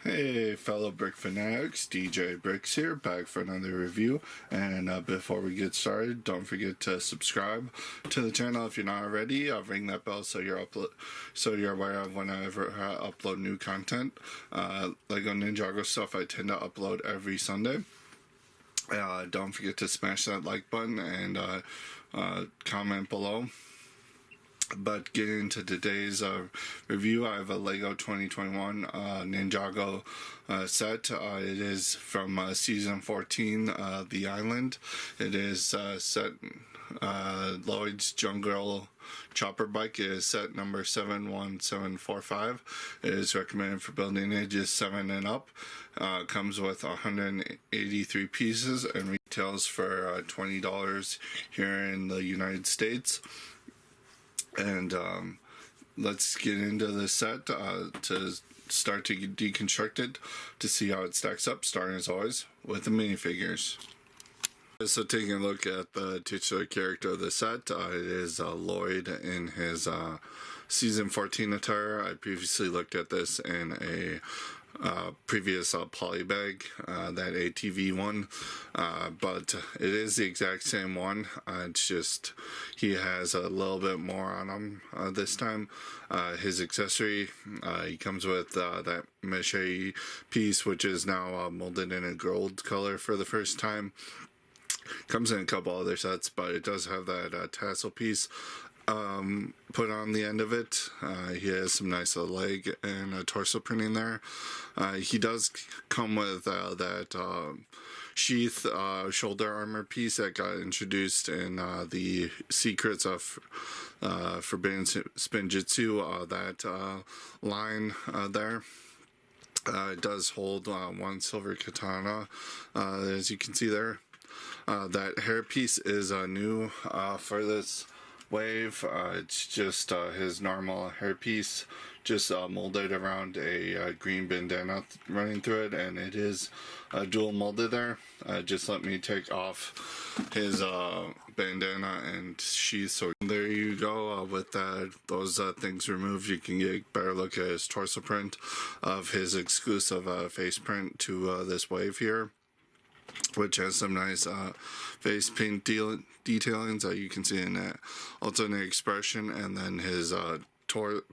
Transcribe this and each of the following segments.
Hey fellow Brick Fanatics, DJ Bricks here, back for another review. And before we get started, don't forget to subscribe to the channel if you're not already. Ring that bell so you're aware of whenever I upload new content. Lego Ninjago stuff I tend to upload every Sunday. Don't forget to smash that like button and comment below. But getting into today's review, I have a Lego 2021 Ninjago set. It is from Season 14, The Island. It is set Lloyd's Jungle Chopper Bike. It is set number 71745. It is recommended for building ages 7 and up. Comes with 183 pieces and retails for $20 here in the United States. And let's get into the set to start to deconstruct it to see how it stacks up, starting as always with the minifigures. So taking a look at the titular character of the set, it is Lloyd in his Season 14 attire. I previously looked at this in a previous poly bag, that ATV one, but it is the exact same one. It's just he has a little bit more on him this time. His accessory, he comes with that mache piece, which is now molded in a gold color for the first time. Comes in a couple other sets, but it does have that tassel piece put on the end of it. He has some nice leg and torso printing there. He does come with that sheath shoulder armor piece that got introduced in the Secrets of Forbidden Spinjitzu, that line there. It does hold one silver katana, as you can see there. That hair piece is new for this wave. It's just his normal hairpiece, just molded around a green bandana running through it, and it is dual molded there. Just let me take off his bandana and sheath. So there you go. With those things removed, you can get a better look at his torso print of his exclusive face print to this wave here, which has some nice face paint detailings that you can see in that alternate expression, and then his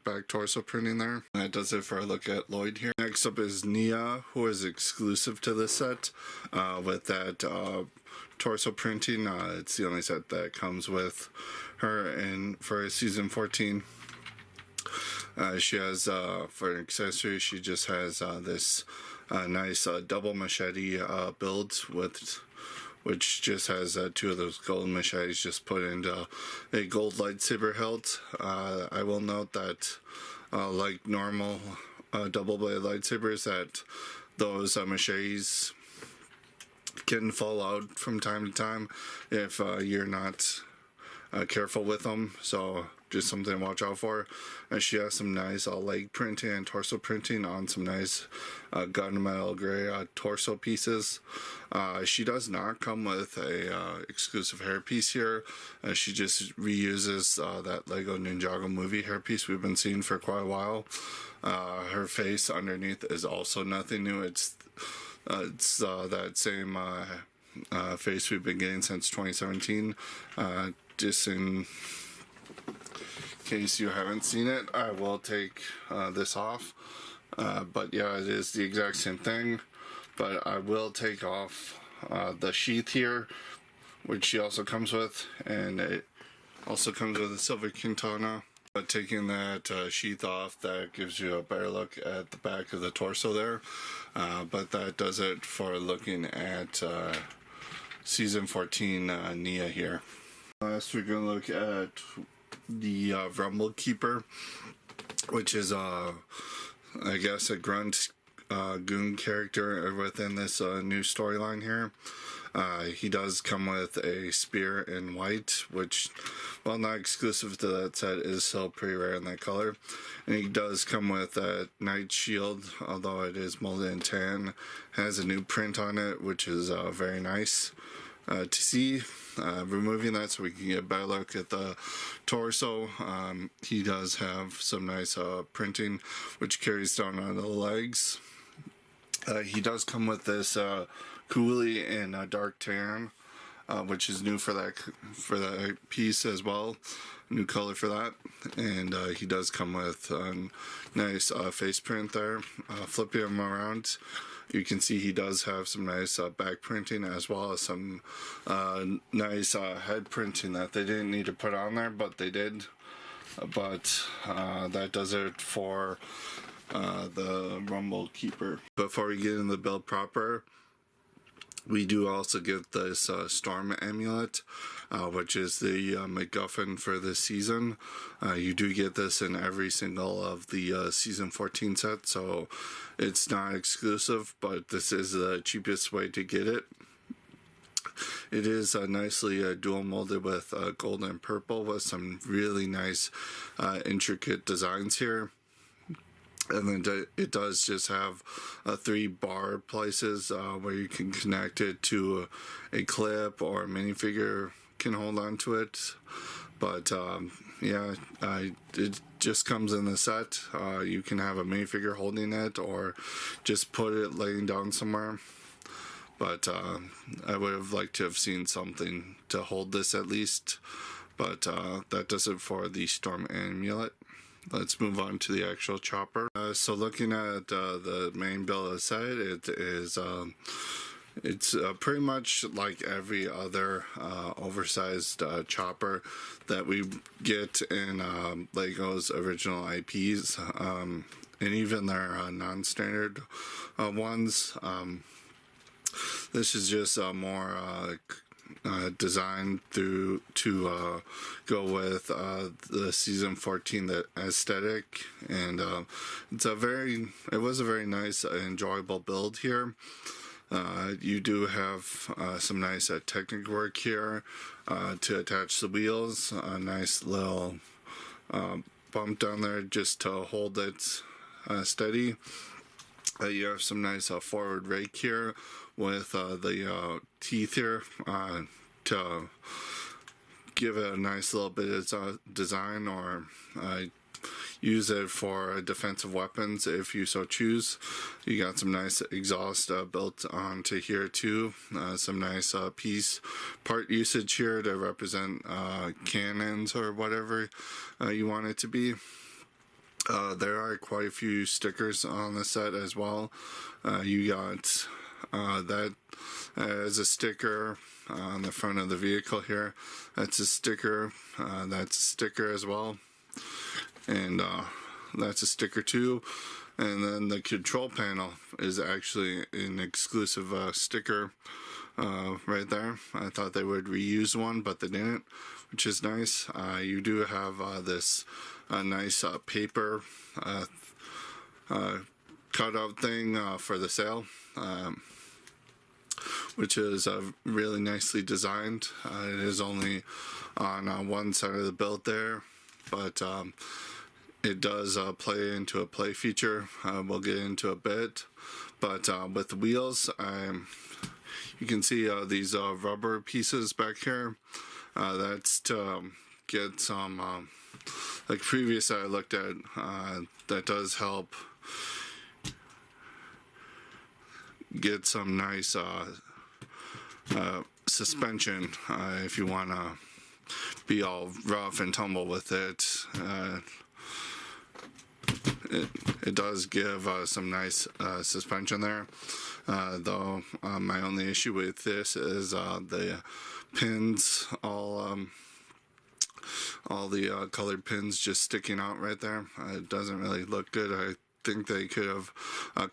back torso printing there. That does it for a look at Lloyd here. Next up is Nia, who is exclusive to this set, with that torso printing. It's the only set that comes with her in for Season 14. She has, for an accessory, she just has this nice double machete build, which just has two of those gold machetes just put into a gold lightsaber hilt. I will note that, like normal double blade lightsabers, that those machetes can fall out from time to time if you're not careful with them, so just something to watch out for. And she has some nice leg printing and torso printing on some nice gunmetal gray torso pieces. She does not come with a exclusive hairpiece here. She just reuses that Lego Ninjago movie hairpiece we've been seeing for quite a while. Her face underneath is also nothing new. It's that same face we've been getting since 2017. Just in case you haven't seen it, I will take this off. But yeah, it is the exact same thing. But I will take off the sheath here, which she also comes with, and it also comes with a silver katana. But taking that sheath off, that gives you a better look at the back of the torso there. But that does it for looking at Season 14 Nia here. Last, we're going to look at the Rumble Keeper, which is I guess a grunt goon character within this new storyline here. He does come with a spear in white, which, while not exclusive to that set, is still pretty rare in that color. And he does come with a knight shield, although it is molded in tan. Has a new print on it, which is very nice to see. Removing that so we can get a better look at the torso. He does have some nice printing, which carries down on the legs. He does come with this coolie in dark tan, which is new for that piece as well. New color for that, and he does come with a nice face print there. Flipping him around, you can see he does have some nice back printing as well as some nice head printing that they didn't need to put on there, but they did. But that does it for the Rumble Keeper. Before we get into the build proper, we do also get this Storm Amulet, which is the MacGuffin for this season. You do get this in every single of the Season 14 set, so it's not exclusive, but this is the cheapest way to get it. It is nicely dual molded with gold and purple with some really nice intricate designs here. And then it does just have 3 bar places where you can connect it to a clip, or a minifigure can hold on to it. But yeah, it just comes in the set. You can have a minifigure holding it, or just put it laying down somewhere. But I would have liked to have seen something to hold this at least. But that does it for the Storm Amulet. Let's move on to the actual chopper. So looking at the main build of the set, it is it's pretty much like every other oversized chopper that we get in Lego's original IPs, and even their non-standard ones. This is just more designed to go with the Season 14 aesthetic, and it was a very nice, enjoyable build here. You do have some nice technical work here to attach the wheels. A nice little bump down there just to hold it steady. You have some nice forward rake here with the teeth here to give it a nice little bit of design, or use it for defensive weapons if you so choose. You got some nice exhaust built onto here too. Some nice piece part usage here to represent cannons or whatever you want it to be. There are quite a few stickers on the set as well. You got that as a sticker on the front of the vehicle here. That's a sticker. That's a sticker as well. And that's a sticker too. And then the control panel is actually an exclusive sticker right there. I thought they would reuse one, but they didn't, which is nice. You do have this nice paper cutout thing for the sail, which is really nicely designed. It is only on one side of the build there, but it does play into a play feature. We'll get into a bit, but with the wheels, you can see these rubber pieces back here. That's to get some, like previous I looked at, that does help get some nice suspension if you want to be all rough and tumble with it. It does give some nice suspension there, though my only issue with this is the pins, all the colored pins just sticking out right there. It doesn't really look good. I think they could have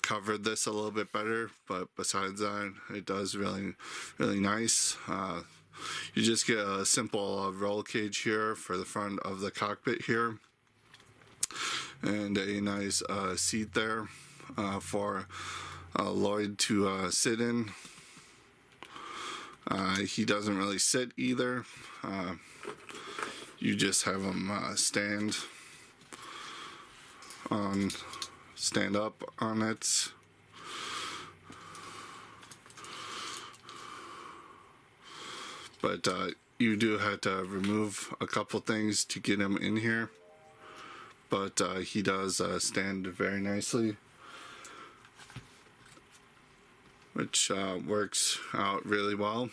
covered this a little bit better, but besides that, it does really nice. You just get a simple roll cage here for the front of the cockpit here, and a nice seat there for Lloyd to sit in. He doesn't really sit either. You just have him stand up on it. But you do have to remove a couple things to get him in here. But he does stand very nicely. which works out really well.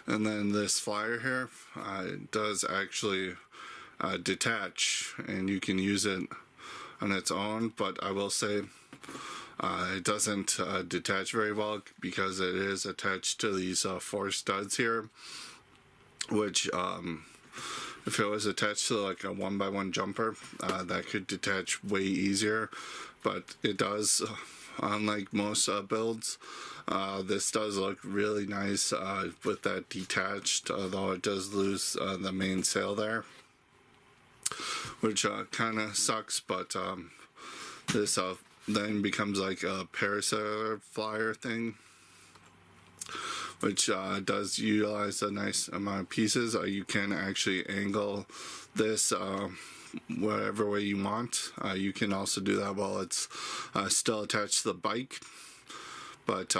And then this flyer here does actually detach, and you can use it on its own, but I will say it doesn't detach very well because it is attached to these 4 studs here, which if it was attached to like a 1x1 jumper, that could detach way easier, but it does. Unlike most builds, this does look really nice with that detached, although it does lose the main sail there, which kind of sucks, but this then becomes like a parasail flyer thing, which does utilize a nice amount of pieces. You can actually angle this whatever way you want. You can also do that while it's still attached to the bike, but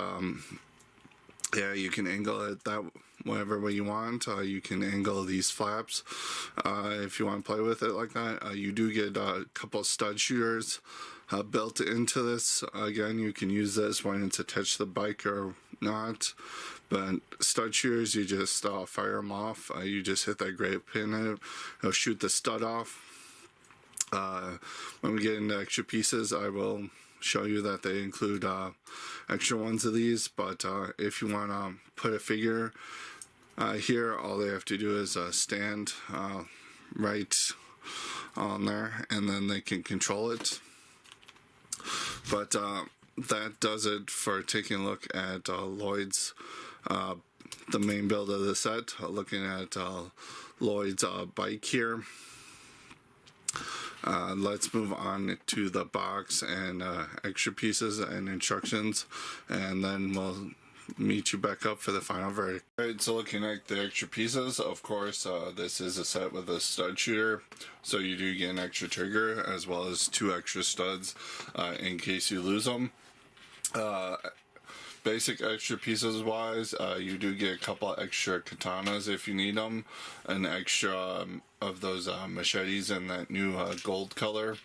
yeah, you can angle it that whatever way you want. You can angle these flaps if you want to play with it like that. You do get a couple stud shooters built into this. Again, you can use this when it's attached to the bike or not, but stud shooters, you just fire them off. You just hit that gray pin in it, it'll shoot the stud off. When we get into extra pieces, I will show you that they include extra ones of these, but if you want to put a figure here, all they have to do is stand right on there, and then they can control it. But that does it for taking a look at Lloyd's, the main build of the set, looking at Lloyd's bike here. Let's move on to the box and extra pieces and instructions, and then we'll meet you back up for the final verdict. Alright, so looking at the extra pieces, of course, this is a set with a stud shooter, so you do get an extra trigger as well as 2 extra studs in case you lose them. Basic extra pieces wise, you do get a couple extra katanas if you need them, an extra of those machetes in that new gold color,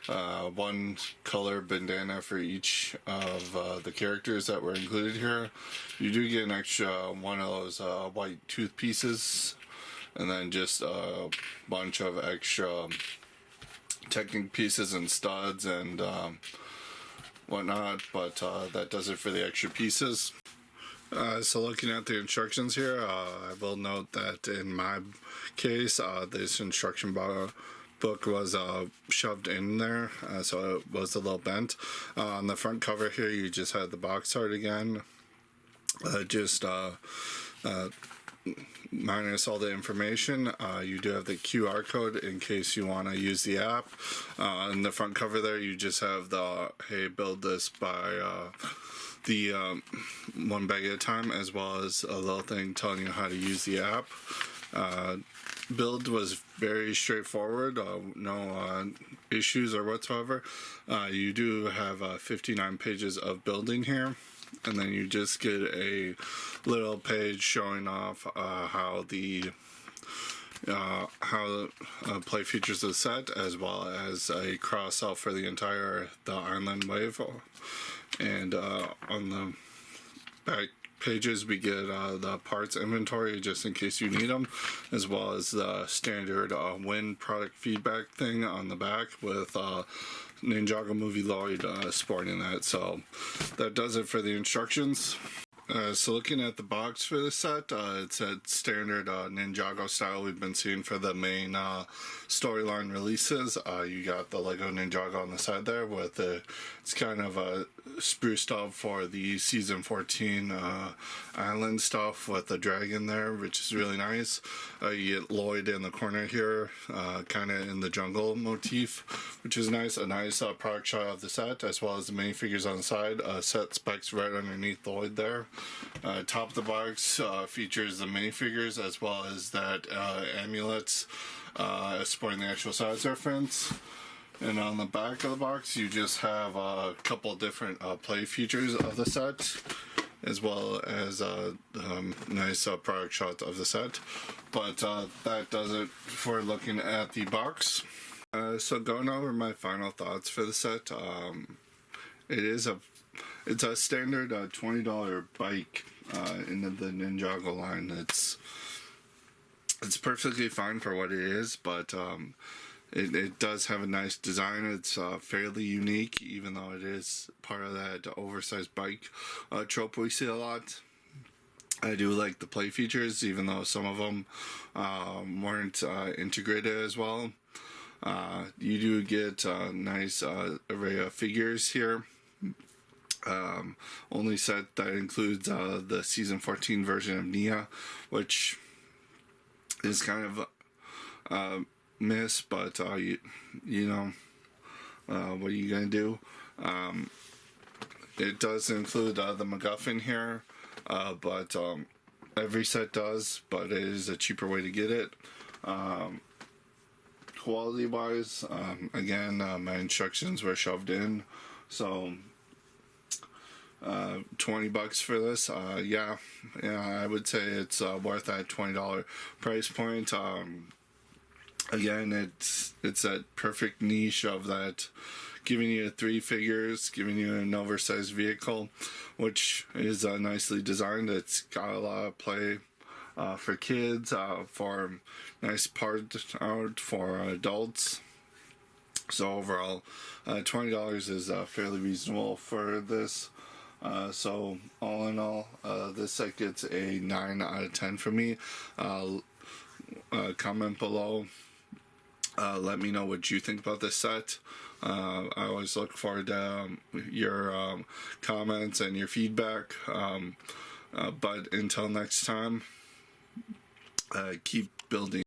1 color bandana for each of the characters that were included here. You do get an extra 1 of those white tooth pieces, and then just a bunch of extra technic pieces and studs and whatnot, but that does it for the extra pieces. So looking at the instructions here, I will note that in my case, this instruction book was shoved in there, so it was a little bent. On the front cover here, you just had the box art again, minus all the information. You do have the QR code in case you want to use the app. In the front cover there, you just have the hey, build this by the 1 bag at a time, as well as a little thing telling you how to use the app. Build was very straightforward, no issues or whatsoever. You do have 59 pages of building here, and then you just get a little page showing off how the play features of the set, as well as a cross out for the island wave. And on the back pages we get the parts inventory just in case you need them, as well as the standard wind product feedback thing on the back with Ninjago movie Lloyd sporting that. So that does it for the instructions. So looking at the box for this set, it's a standard Ninjago style we've been seeing for the main storyline releases. You got the Lego Ninjago on the side there with it's kind of spruced up for the season 14 island stuff with the dragon there, which is really nice. You get Lloyd in the corner here, kind of in the jungle motif, which is nice. A nice product shot of the set, as well as the minifigures on the side. Set specs right underneath Lloyd there. Top of the box features the minifigures, as well as that amulets supporting the actual size reference. And on the back of the box, you just have a couple different play features of the set, as well as nice product shots of the set. But that does it for looking at the box. So going over my final thoughts for the set, it is It's a standard $20 bike in the Ninjago line. It's perfectly fine for what it is, but it does have a nice design. It's fairly unique, even though it is part of that oversized bike trope we see a lot. I do like the play features, even though some of them weren't integrated as well. You do get a nice array of figures here. Only set that includes the season 14 version of Nia, which is kind of miss, but you know, what are you gonna do? It does include the MacGuffin here, but every set does, but it is a cheaper way to get it. Quality wise, again, my instructions were shoved in, so $20 for this. Yeah, I would say it's worth that $20 price point. Again, it's that perfect niche of that, giving you 3 figures, giving you an oversized vehicle, which is nicely designed. It's got a lot of play for kids, for nice part out for adults. So overall, $20 is fairly reasonable for this. So all in all, this set gets a 9 out of 10 for me. Comment below. Let me know what you think about this set. I always look forward to your comments and your feedback. But until next time, keep building.